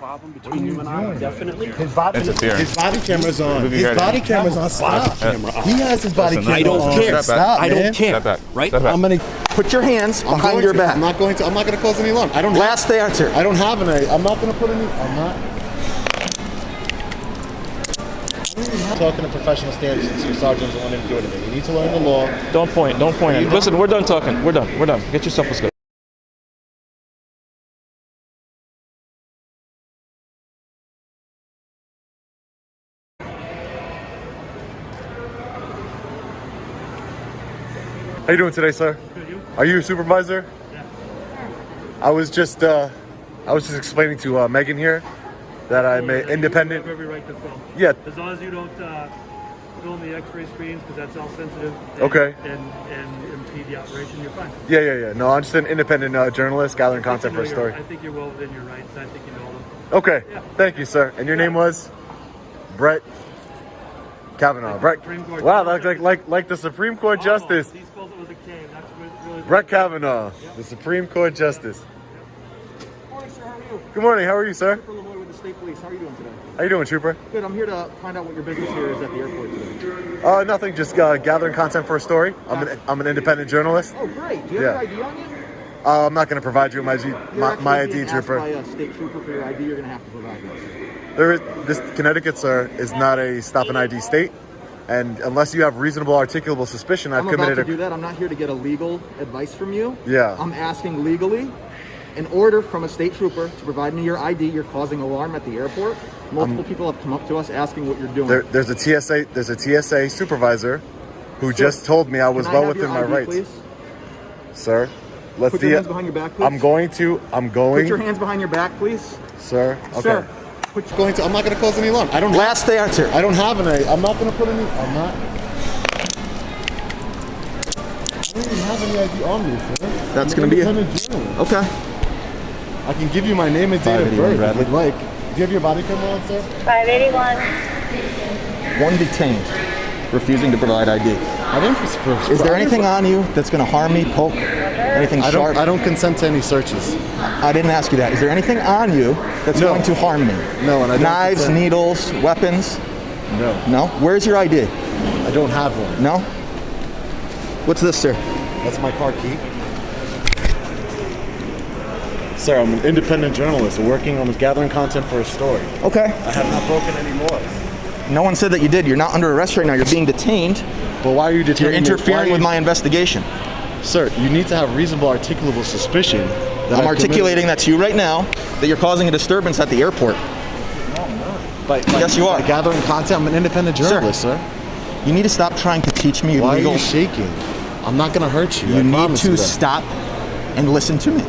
problem between you and I, definitely. His body camera's on. His body camera's on. Stop. He has his body camera on. I don't care. Stop, I don't care. Step back. Right? Step back. I'm gonna Put your hands behind your back. I'm not going to cause any alarm. I don't. Last answer. I don't have any. I'm not going to put any. I'm not. Talking to professional standards since your sergeant doesn't want him to do anything. You need to learn the law. Don't point. Don't point at me. Listen, we're done talking. We're done. We're done. Get yourself a scope. How you doing today, sir? Good, you? Are you a supervisor? Yeah. I was just explaining to Megan here that I'm an independent. You have every right to film. Yeah. As long as you don't film the X-ray screens, because that's all sensitive. And, Okay. And impede the operation. You're fine. Yeah. No, I'm just an independent journalist gathering content for a story. I think you're well within your rights. I think you know them. Okay. Yeah. Thank you, sir. And your name was Brett Kavanaugh. Brett. Wow, like the Supreme Court Justice. He spells it with a K. That's really Brett Kavanaugh, the Supreme Court Justice. Good morning, sir. How are you? Good morning. How are you, sir? Trooper Lemoy with the State Police. How are you doing today? How you doing, Trooper? Good. I'm here to find out what your business here is at the airport today. Nothing. Just gathering content for a story. I'm an independent journalist. Oh, great. Do you have your ID on you? I'm not going to provide you my ID, Trooper. By a state trooper for your ID, you're going to have to provide that. This Connecticut, sir, is not a stop and ID state, and unless you have reasonable, articulable suspicion, I've committed about to do that. I'm not here to get a legal advice from you. Yeah. I'm asking legally an order from a state trooper to provide me your ID. You're causing alarm at the airport. Multiple people have come up to us asking what you're doing. There's a TSA supervisor who just told me I was well within my rights. Please? Sir, let's Put your hands behind your back, please. I'm going. Put your hands behind your back, please. Sir. Okay. Sir. I'm not going to cause any alarm. I don't. Last answer. I don't have any. I'm not going to put any. I'm not. I don't even have any ID on me, sir. That's going to be it. Okay. I can give you my name and date of birth if you'd like. Do you have your body camera on, sir? 581. One detained, refusing to provide ID. Is there anything on you that's going to harm me, poke, anything sharp? I don't consent to any searches. I didn't ask you that. Is there anything on you that's going to harm me? No, and I don't Knives, consent. needles, weapons? No. No? Where's your ID? I don't have one. No? What's this, sir? That's my car key. Sir, I'm an independent journalist working on gathering content for a story. Okay. I have not broken any laws. No one said that you did. You're not under arrest right now. You're being detained. But why are you detaining You're interfering with my investigation. Sir, you need to have reasonable, articulable suspicion. I'm articulating that to you right now, that you're causing a disturbance at the airport. Yes, you are. By gathering content, I'm an independent journalist, sir. You need to stop trying to teach me Why legal. are you shaking? I'm not going to hurt you. You need to stop and listen to me.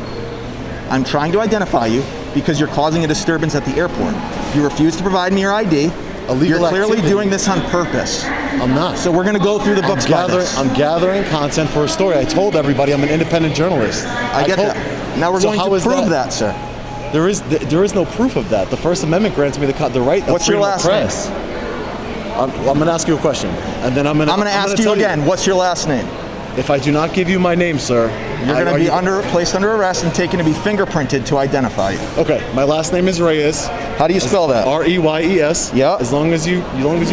I'm trying to identify you because you're causing a disturbance at the airport. You refuse to provide me your ID. You're clearly doing this on purpose. I'm not. So we're going to go through the books by this. I'm gathering content for a story. I told everybody I'm an independent journalist. I get that. Now we're going to prove that, sir. There is no proof of that. The First Amendment grants me the right of What's your last name? I'm going to ask you a question, and then I'm going to ask you again. What's your last name? If I do not give you my name, sir, you're going to be placed under arrest and taken to be fingerprinted to identify you. Okay, my last name is Reyes. How do you spell that? R-E-Y-E-S. Yeah. As long as you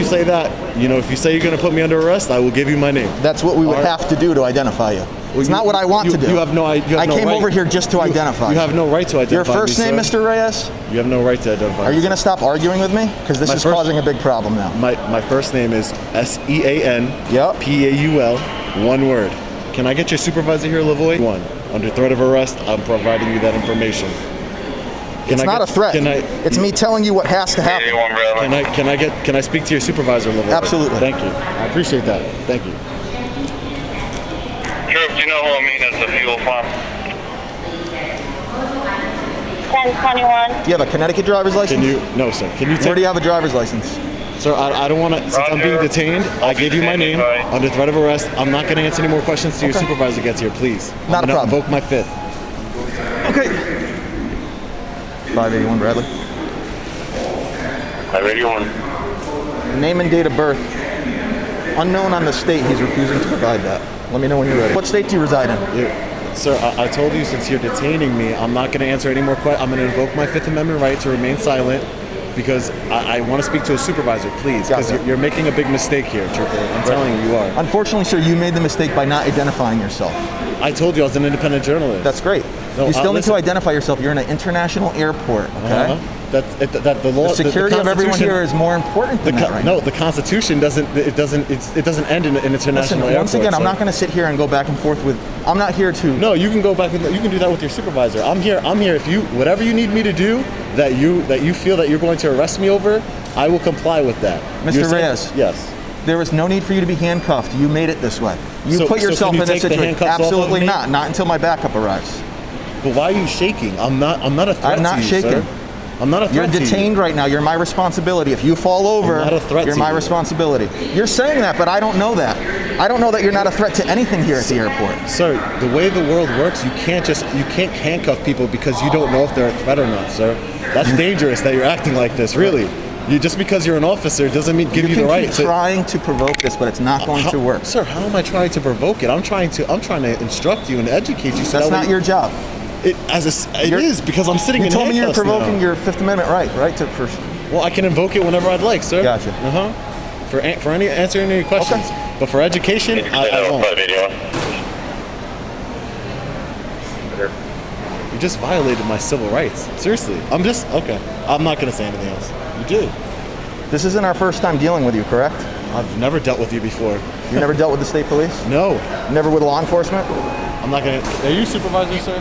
say that, if you say you're going to put me under arrest, I will give you my name. That's what we would have to do to identify you. It's not what I want to do. You have no. I came over here just to identify. You have no right to identify. Your first name, Mr. Reyes? You have no right to identify. Are you going to stop arguing with me? Because this is causing a big problem now. My first name is S-E-A-N-P-A-U-L. One word. Can I get your supervisor here, Lavoy? One. Under threat of arrest, I'm providing you that information. It's not a threat. It's me telling you what has to happen. Can I speak to your supervisor, Lavoy? Absolutely. Thank you. I appreciate that. Thank you. Sure, do you know who I mean as the fuel farm? 1021. Do you have a Connecticut driver's license? No, sir. Where do you have a driver's license? Sir, I don't want to, since I'm being detained, I gave you my name under threat of arrest. I'm not going to answer any more questions till your supervisor gets here, please. Not a problem. Invoke my fifth. Okay. 581 Bradley. 581. Name and date of birth. Unknown on the state, he's refusing to provide that. Let me know when you're ready. What state do you reside in? Sir, I told you since you're detaining me, I'm not going to answer any more questions. I'm going to invoke my Fifth Amendment right to remain silent because I want to speak to a supervisor, please, because you're making a big mistake here, Trooper. I'm telling you, you are. Unfortunately, sir, you made the mistake by not identifying yourself. I told you I was an independent journalist. That's great. No, you still need listen. to identify yourself. You're in an international airport, okay? That the law, The security of everyone Constitution- here is more important than that right now. No, the Constitution doesn't end in an international Listen, airport. once again, I'm so- not going to sit here and go back and forth with. I'm not here to. No, you can go back and you can do that with your supervisor. I'm here. If you whatever you need me to do that you feel that you're going to arrest me over, I will comply with that. Mr. Reyes. Yes. There was no need for you to be handcuffed. You made it this way. You So- put so yourself can you in this take the situation. handcuffs off of Absolutely me? not. Not until my backup arrives. But why are you shaking? I'm not a threat I'm not to you, shaking. sir. I'm not a threat You're to you. detained right now. You're my responsibility. If you fall over, I'm not a threat you're to my you. responsibility. You're saying that, but I don't know that. I don't know that you're not a threat to anything here at the airport. Sir, the way the world works, you can't handcuff people because you don't know if they're a threat or not, sir. That's dangerous that you're acting like this, really. Just because you're an officer doesn't mean give you the right to. Trying to provoke this, but it's not going to work. Sir, how am I trying to provoke it? I'm trying to instruct you and educate you. So That's that not your job. It is because I'm sitting You in told me you're handcuffs provoking now. your Fifth Amendment right to first. Well, I can invoke it whenever I'd like, sir. Gotcha. For answering any questions. Okay. But for education, I won't. You just violated my civil rights. Seriously. I'm not gonna say anything else. You did. This isn't our first time dealing with you, correct? I've never dealt with you before. You never dealt with the state police? No. Never with law enforcement? I'm not gonna. Are you a supervisor, sir?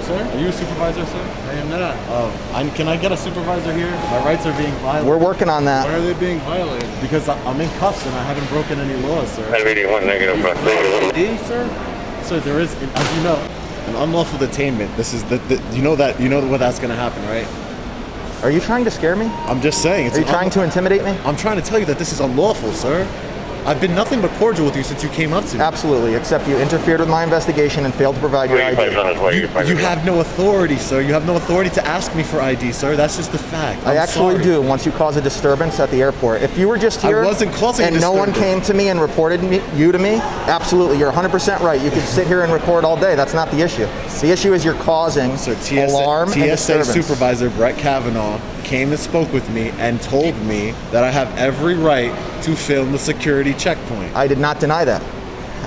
Sir? Are you a supervisor, sir? I am not. Oh. Can I get a supervisor here? My rights are being violated. We're working on that. Why are they being violated? Because I'm in cuffs and I haven't broken any laws, sir. ID, sir? Sir, there is, as you know, an unlawful detainment. This is you know what that's gonna happen, right? Are you trying to scare me? I'm just saying. Are you trying to intimidate me? I'm trying to tell you that this is unlawful, sir. I've been nothing but cordial with you since you came up to me. Absolutely, except you interfered with my investigation and failed to provide your ID. You have no authority, sir. You have no authority to ask me for ID, sir. That's just the fact. I actually sorry. do once you cause a disturbance at the airport. If you were just here I wasn't causing a and no one disturbance. came to me and reported you to me, absolutely, you're 100% right. You could sit here and record all day. That's not the issue. The issue is you're causing alarm and TSA disturbance. supervisor Brett Kavanaugh came and spoke with me and told me that I have every right to film the security checkpoint. I did not deny that.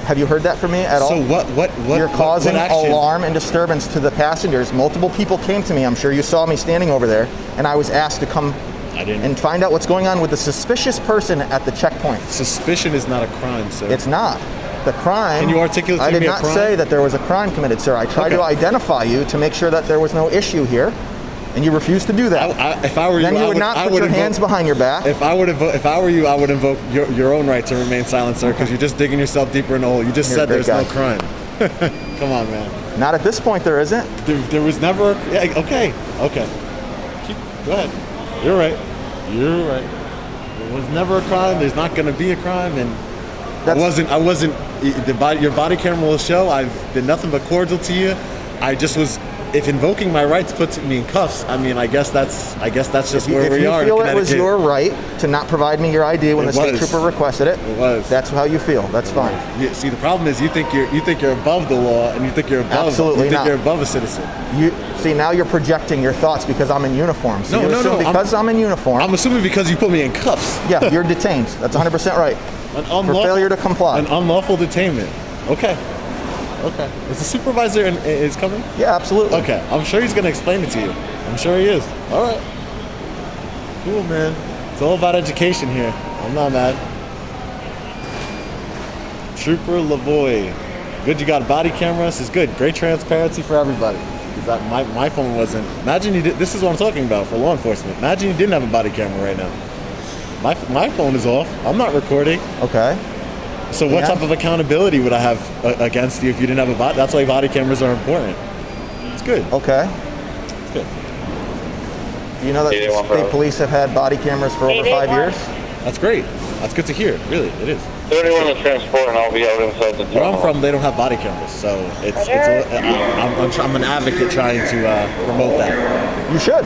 Have you heard that from me at all? So what You're causing what action? alarm and disturbance to the passengers. Multiple people came to me. I'm sure you saw me standing over there, and I was asked to come and find out what's going on with the suspicious person at the checkpoint. Suspicion is not a crime, sir. It's not. The crime. Can you articulate to I did me a not crime? say that there was a crime committed, sir. I tried to identify you to make sure that there was no issue here, and you refused to do that. If I were you, then you would not put your hands behind your back. If I were you, I would invoke your own right to remain silent, sir, because you're just digging yourself deeper in the hole. You just said there's no crime. Come on, man. Not at this point, there isn't. There was never. Yeah, okay. Go ahead. You're right. There was never a crime. There's not going to be a crime, and I wasn't. Your body camera will show. I've been nothing but cordial to you. I just was. If invoking my rights puts me in cuffs, I mean, I guess that's just where we are. If you feel it was your right to not provide me your ID when the state trooper requested it, that's how you feel. That's fine. See, the problem is you think you're above the law, and you think you're above. You're above a citizen. Now you're projecting your thoughts because I'm in uniform. So no. Because I'm in uniform. I'm assuming because you put me in cuffs. Yeah, you're detained. That's 100% right. For failure to comply. An unlawful detainment. Okay. Is the supervisor is coming? Yeah, absolutely. Okay. I'm sure he's going to explain it to you. I'm sure he is. All right. Cool, man. It's all about education here. I'm not mad. Trooper Lavoie. Good, you got a body camera. This is good. Great transparency for everybody. My phone wasn't. Imagine you did. This is what I'm talking about for law enforcement. Imagine you didn't have a body camera right now. My phone is off. I'm not recording. Okay. So what type of accountability would I have against you if you didn't have a body? That's why body cameras are important. It's good. Okay. It's good. Do you know that the state police have had body cameras for over 5 years? That's great. That's good to hear. Really, it is. 31 to transport, and I'll be out inside the Where I'm from, they don't have body cameras, so I'm an advocate trying to promote that. You should.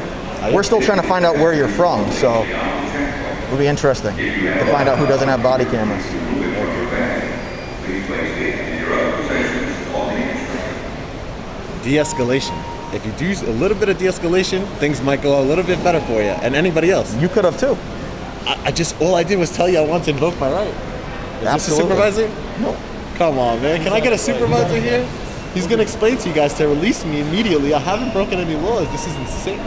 We're still trying to find out where you're from, so it'll be interesting to find out who doesn't have body cameras. de-escalation. If you do a little bit of de-escalation, things might go a little bit better for you and anybody else. You could have too. All I did was tell you I want to invoke my right. Is Absolutely. this a supervisor? No. Come on, man. Can I get a supervisor here? He's going to explain to you guys to release me immediately. I haven't broken any laws. This is insane.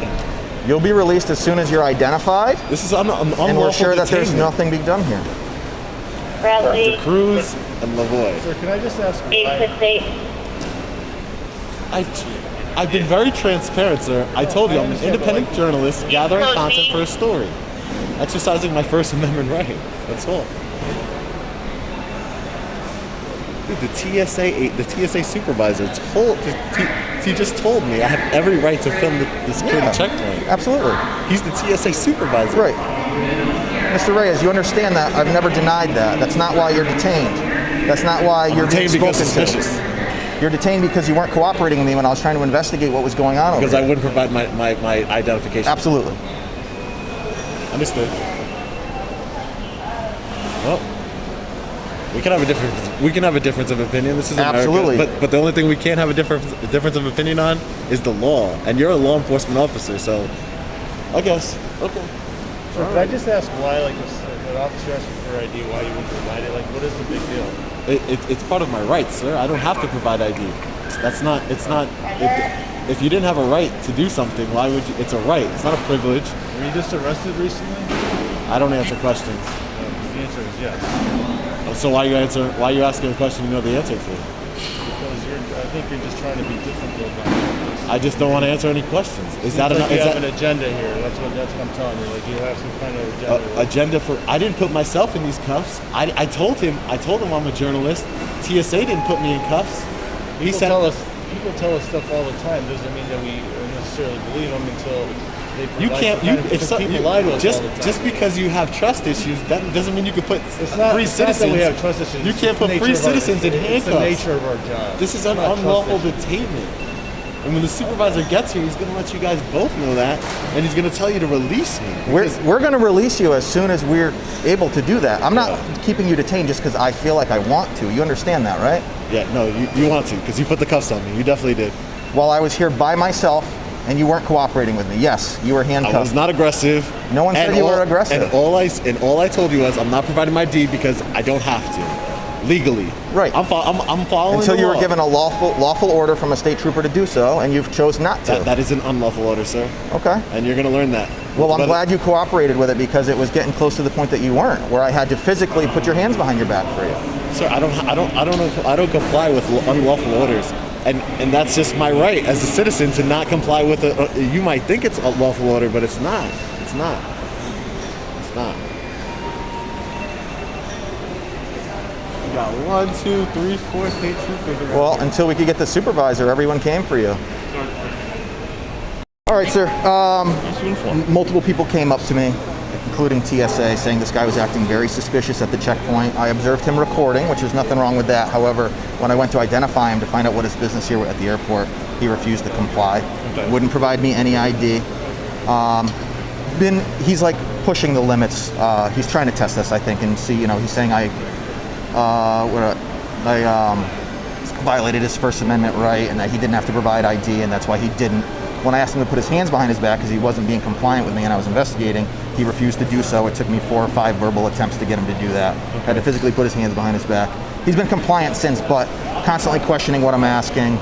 You'll be released as soon as you're identified. This is unlawful and we're sure that there's detainment. nothing being done here. Bradley, Cruz and Lavoie. Sir, can I just ask 868. I've been very transparent, sir. I told you I'm an independent journalist gathering content for a story. Exercising my First Amendment right. That's all. Dude, the TSA supervisor he just told me I have every right to film the security checkpoint. Absolutely. He's the TSA supervisor. Right. Mr. Reyes, you understand that I've never denied that. That's not why you're detained. That's not why you're being Detained because spoken suspicious. to. You're detained because you weren't cooperating with me when I was trying to investigate what was going on Because over I here. wouldn't provide my identification. Absolutely. Understood. Well, we can have a difference of opinion. This is America. Absolutely. But the only thing we can't have a difference of opinion on is the law. And you're a law enforcement officer, so I guess. Okay. Sir, can I just ask why, like, if an officer asks you for ID, why you wouldn't provide it? Like, what is the big deal? It's part of my rights, sir. I don't have to provide ID. If you didn't have a right to do something, why would you? It's a right. It's not a privilege. Were you just arrested recently? I don't answer questions. The answer is yes. So why are you asking a question you know the answer to? Because I think you're just trying to be difficult on this. I just don't want to answer any questions. Is that you enough? have an agenda here. That's what I'm telling you. Like, you have some kind of agenda. I didn't put myself in these cuffs. I told him I'm a journalist. TSA didn't put me in cuffs. People tell us stuff all the time. Doesn't mean that we necessarily believe them until they provide people lie to us all the time. Just because you have trust issues, that doesn't mean you can put It's not free citizens. that we have trust issues. You can't put free citizens in handcuffs. It's the nature of our job. This is an unlawful detainment. And when the supervisor gets here, he's going to let you guys both know that, and he's going to tell you to release me. We're going to release you as soon as we're able to do that. I'm not keeping you detained just because I feel like I want to. You understand that, right? Yeah, no, you want to, because you put the cuffs on me. You definitely did. While I was here by myself, and you weren't cooperating with me. Yes, you were handcuffed. I was not aggressive. No one said you were aggressive. And all I told you was I'm not providing my ID because I don't have to. Legally. Right. I'm following Until the you law. were given a lawful order from a state trooper to do so, and you've chose not to. That is an unlawful order, sir. Okay. And you're going to learn that. Well, I'm glad you cooperated with it because it was getting close to the point that you weren't, where I had to physically put your hands behind your back for you. Sir, I don't comply with unlawful orders. And that's just my right as a citizen to not comply with it. You might think it's a lawful order, but it's not. It's not. It's not. You got 1, 2, 3, 4 state troopers. Well, until we could get the supervisor, everyone came for you. All right, sir. Multiple people came up to me, including TSA, saying this guy was acting very suspicious at the checkpoint. I observed him recording, which there's nothing wrong with that. However, when I went to identify him to find out what his business here at the airport, he refused to comply. Okay. Wouldn't provide me any ID. He's like pushing the limits. He's trying to test us, I think, and see. He's saying I violated his First Amendment right, and that he didn't have to provide ID, and that's why he didn't. When I asked him to put his hands behind his back because he wasn't being compliant with me and I was investigating, he refused to do so. It took me 4 or 5 verbal attempts to get him to do that. Okay. Had to physically put his hands behind his back. He's been compliant since, but constantly questioning what I'm asking.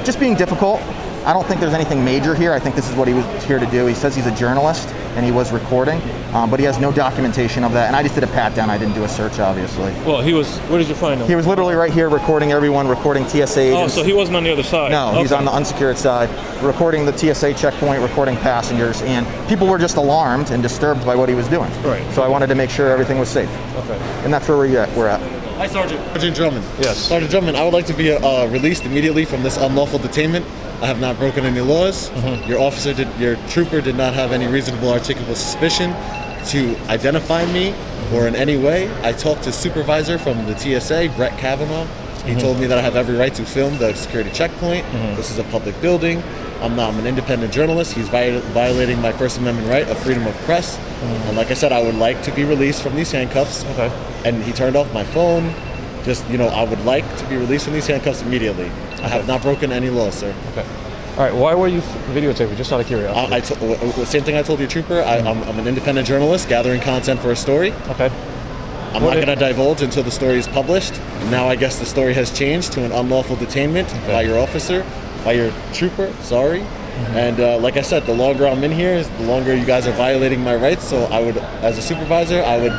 Just being difficult. I don't think there's anything major here. I think this is what he was here to do. He says he's a journalist and he was recording, but he has no documentation of that. And I just did a pat down. I didn't do a search, obviously. Well, where did you find him? He was literally right here recording everyone, recording TSA agents. Oh, so he wasn't on the other side? No, okay. He's on the unsecured side, recording the TSA checkpoint, recording passengers, and people were just alarmed and disturbed by what he was doing. Right. So I wanted to make sure everything was safe. Okay. And that's where we're at. Hi, Sergeant. Sergeant Drummond. Yes. Sergeant Drummond, I would like to be released immediately from this unlawful detainment. I have not broken any laws. Mm-hmm. Your trooper did not have any reasonable articulable suspicion to identify me or in any way. I talked to supervisor from the TSA, Brett Kavanaugh. He told me that I have every right to film the security checkpoint. This is a public building. I'm an independent journalist. He's violating my First Amendment right of freedom of press. And like I said, I would like to be released from these handcuffs. Okay. And he turned off my phone. I would like to be released from these handcuffs immediately. I have not broken any laws, sir. Okay. All right. Why were you videotaping? Just out of curiosity. Same thing I told your trooper. I'm an independent journalist gathering content for a story. Okay. I'm not going to divulge until the story is published. Now I guess the story has changed to an unlawful detainment by your officer, by your trooper. Sorry. And like I said, the longer I'm in here, the longer you guys are violating my rights. So I would, as a supervisor, I would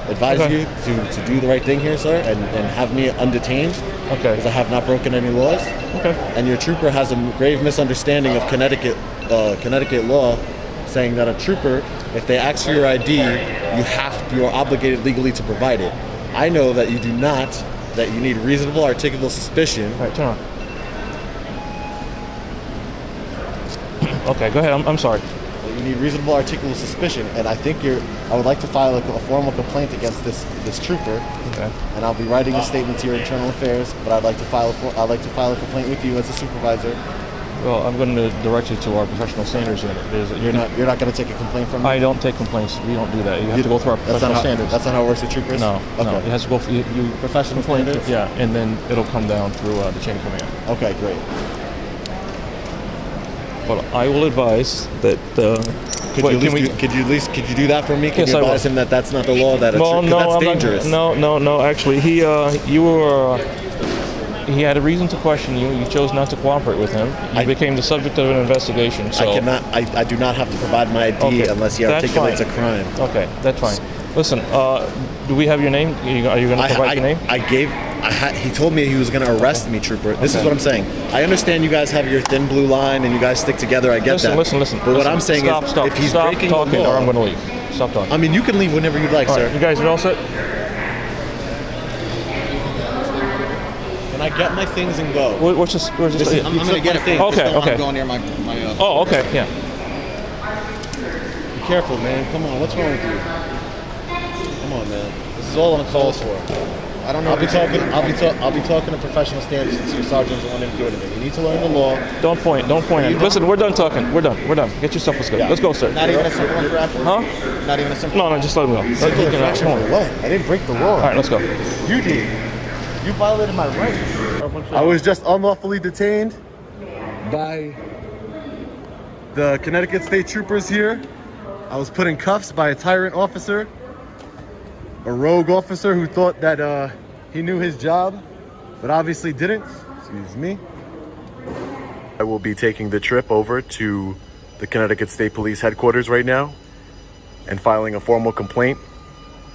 advise you to do the right thing here, sir, and have me undetained. Okay. Because I have not broken any laws. Okay. And your trooper has a grave misunderstanding of Connecticut law, saying that a trooper, if they ask for your ID, you are obligated legally to provide it. I know that you do not. That you need reasonable, articulable suspicion. All right, turn on. Okay, go ahead. I'm sorry. You need reasonable, articulable suspicion, and I think I would like to file a formal complaint against this trooper. Okay. And I'll be writing a statement to your internal affairs, but I'd like to file a complaint with you as a supervisor. Well, I'm going to direct you to our professional standards unit. You're not going to take a complaint from me? I don't take complaints. We don't do that. You have to go through our professional standards. That's not how it works with troopers? No. Okay. No. It has to go through you professional standards? Yeah, and then it'll come down through the chain of command. Okay, great. But I will advise that. Could you do that for me? Could you advise him that that's not the law? That's dangerous. No. Actually, he had a reason to question you. You chose not to cooperate with him. You became the subject of an investigation. So I do not have to provide my ID unless he articulates a crime. Okay, that's fine. Listen, do we have your name? Are you going to provide your name? He told me he was going to arrest me, trooper. This is what I'm saying. I understand you guys have your thin blue line and you guys stick together. I get that. Listen. But what I'm saying is, if he's breaking the law, or I'm going to leave. Stop talking. I mean, you can leave whenever you'd like, sir. You guys are all set? Can I get my things and go? Where's this? I'm going to get it. Okay. I'm going near my Oh, okay. Yeah. Be careful, man. Come on. What's wrong with you? Come on, man. This is all I'm called for. I don't know. I'll be talking to professional standards since your sergeant's the one to do it. You need to learn the law. Don't point. Listen, we're done talking. We're done. Get your stuff. Let's go. Yeah. Let's go, sir. Not even a simple one for after? Huh? Not even a simple. No. Just let him go. Simple infraction for what? I didn't break the law. All right, let's go. You did. You violated my rights. I was just unlawfully detained by the Connecticut State Troopers here. I was put in cuffs by a tyrant officer. A rogue officer who thought that he knew his job, but obviously didn't. Excuse me. I will be taking the trip over to the Connecticut State Police headquarters right now and filing a formal complaint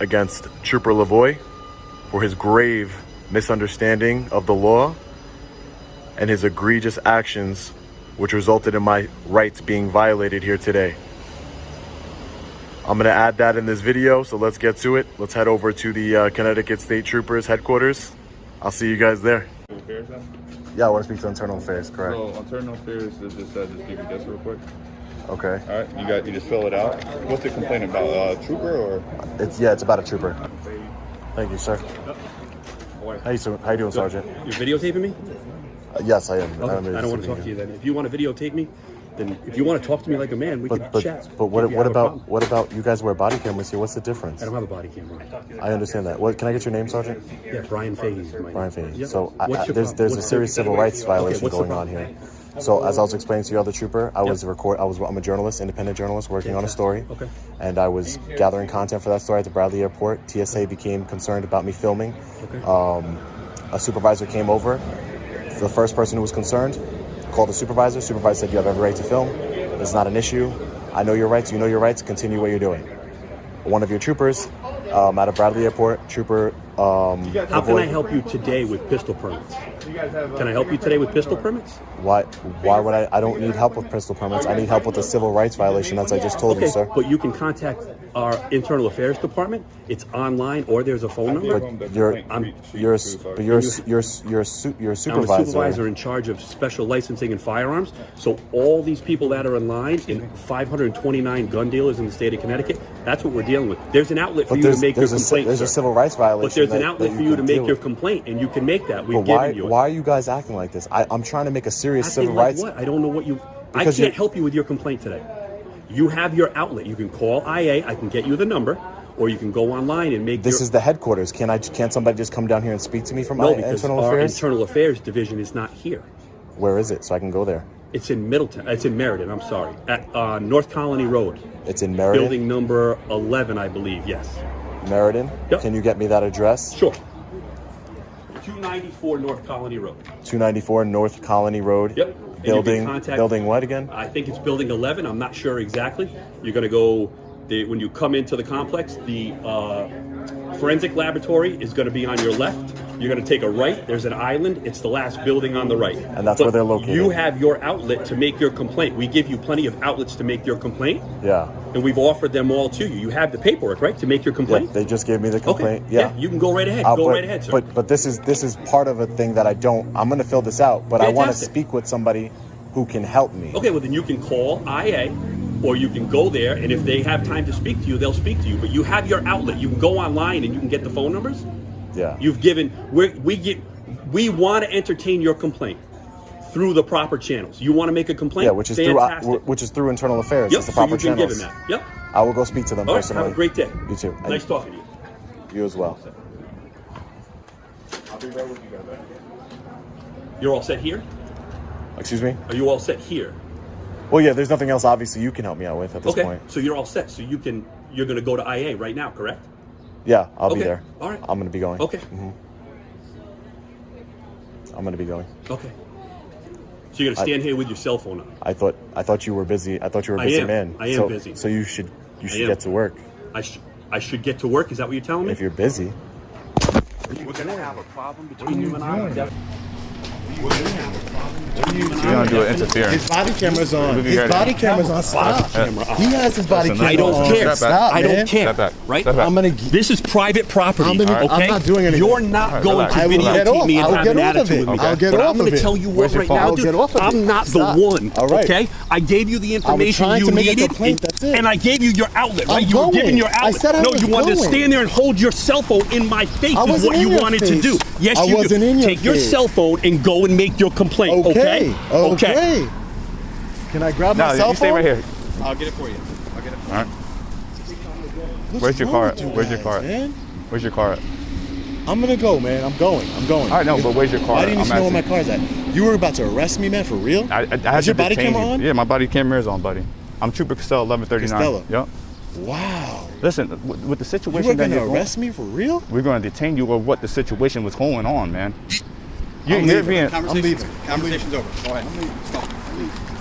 against Trooper Lavoie for his grave misunderstanding of the law and his egregious actions which resulted in my rights being violated here today. I'm going to add that in this video, so let's get to it. Let's head over to the Connecticut State Troopers headquarters. I'll see you guys there. Yeah, I want to speak to Internal Affairs, correct. So, Internal Affairs, just give me this real quick. Okay. All right, you just fill it out. What's the complaint about, trooper or? It's about a trooper. Thank you, sir. How you doing, Sergeant? You're videotaping me? Yes, I am. Okay. I don't want to talk to you then. If you want to videotape me, then if you want to talk to me like a man, we can chat. But what about you guys wear body cameras here? What's the difference? I don't have a body camera. I understand that. Can I get your name, Sergeant? Yeah, Bryan Fahey. Brian Fahey. Yep. So there's a serious civil rights violation going on here. So as I was explaining to your other trooper, I'm a journalist, independent journalist, working on a story. Okay. And I was gathering content for that story at the Bradley Airport. TSA became concerned about me filming. Okay. A supervisor came over. The first person who was concerned called the supervisor. Supervisor said, you have every right to film. It's not an issue. I know your rights. You know your rights. Continue what you're doing. One of your troopers out of Bradley Airport, trooper. How can I help you today with pistol permits? Can I help you today with pistol permits? Why would I? I don't need help with pistol permits. I need help with the civil rights violation, as I just told you, sir. But you can contact our Internal Affairs Department. It's online, or there's a phone number. But you're a supervisor. I'm a supervisor in charge of special licensing and firearms. So all these people that are in line, in 529 gun dealers in the state of Connecticut, that's what we're dealing with. There's an outlet for you to make your complaint. There's a civil rights violation. But there's an outlet for you to make your complaint, and you can make that. We've given you it. Why are you guys acting like this? I'm trying to make a serious civil rights. What? I don't know what you. I can't help you with your complaint today. You have your outlet. You can call IA. I can get you the number, or you can go online and make. This is the headquarters. Can't somebody just come down here and speak to me from no, because internal our affairs? internal affairs division is not here. Where is it? So I can go there. It's in Middletown. It's in Meriden. I'm sorry, at North Colony Road. It's in Meriden. Building number 11, I believe. Yes. Meriden. Yep. Can you get me that address? Sure. 294 North Colony Road. 294 North Colony Road. Yep. Building what again? I think it's building 11. I'm not sure exactly. You're going to go, when you come into the complex, the forensic laboratory is going to be on your left. You're going to take a right. There's an island. It's the last building on the right. And that's where they're located. You have your outlet to make your complaint. We give you plenty of outlets to make your complaint. Yeah. And we've offered them all to you. You have the paperwork, right, to make your complaint? Yeah, they just gave me the complaint. Okay. Yeah. You can go right ahead. Go right ahead, sir. But this is part of a thing that I'm going to fill this out, but Fantastic. I want to speak with somebody who can help me. Okay, well then you can call IA, or you can go there, and if they have time to speak to you, they'll speak to you. But you have your outlet. You can go online and you can get the phone numbers. Yeah. You've given. We want to entertain your complaint through the proper channels. You want to make a complaint? Yeah, which is through internal affairs. Yep. It's the proper so you've been channels. given that. Yep. I will go speak to them All right, personally. have a great day. You too. Nice talking to you. You as well. I'll be right with you guys. You're all set here? Excuse me? Are you all set here? Well, yeah, there's nothing else obviously you can help me out with at this point. So you're all set. So you're going to go to IA right now, correct? Yeah, I'll be there. All right. I'm going to be going. Okay. Mm-hmm. I'm going to be going. Okay. So you're going to stand here with your cell phone on. I thought you were busy. I thought you were a busy man. I am busy. So you should get to work. I should get to work? Is that what you're telling me? If you're busy. We're going to have a problem between you and I. You're gonna do an interference. His body camera's on. His body camera's on. Stop. He has his body camera on. I don't care. Stop, I don't care. Step back. Right? Step back. This is private property. I'm not doing anything. You're not going to I will get videotape off. me and I'll have get an off of attitude it. with me. I'll get But off I'm going of to it. tell you Where's what your right phone? now, I'll dude. get off of it. I'm not Stop. the one. All right. Okay? I gave you the information trying you to make a needed, complaint, that's it. and I gave you your outlet. Right? I'm You were going. giving your outlet. I said I no, was you wanted to going. stand there and hold your cell phone in my face. I Is wasn't what you in your wanted to face. do. Yes, I you wasn't do. in your Take your face. cell phone and go and make your complaint. Okay. Okay. Can I grab my cell phone? You stay right here. I'll get it for you. I'll get it for you. All right. What's Where's your wrong car? with you Where's your guys, car? man? Where's your car at? I'm gonna go, man. I'm going. All right, no, but where's your car? Why didn't you I'm know where my asking. car's at? You were about to arrest me, man, for real? I had Is your to body detain camera you. on? Yeah, my body camera is on, buddy. I'm Trooper Costello, 1139. Costello? Yep. Wow. Listen, with the You situation were that gonna you're arrest me for real? we're going to detain you over what the situation was going on, man. You're leaving. being. I'm leaving. Conversation's over. Go ahead.